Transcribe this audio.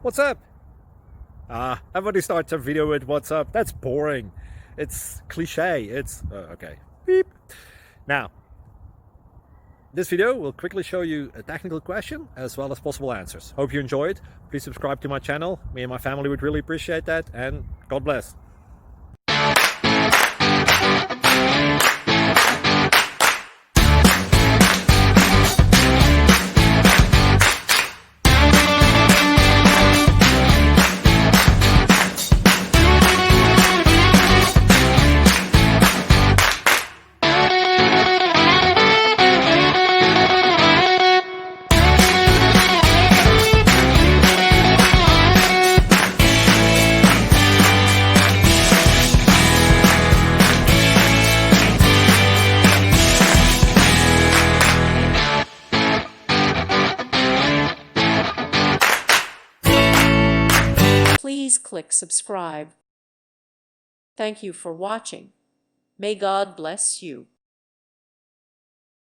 What's up? Everybody starts a video with what's up. That's boring. It's cliche. It's okay. Beep. Now, this video will quickly show you a technical question as well as possible answers. Hope you enjoyed. Please subscribe to my channel. Me and my family would really appreciate that, and God bless. Please click subscribe. Thank you for watching. May God bless you.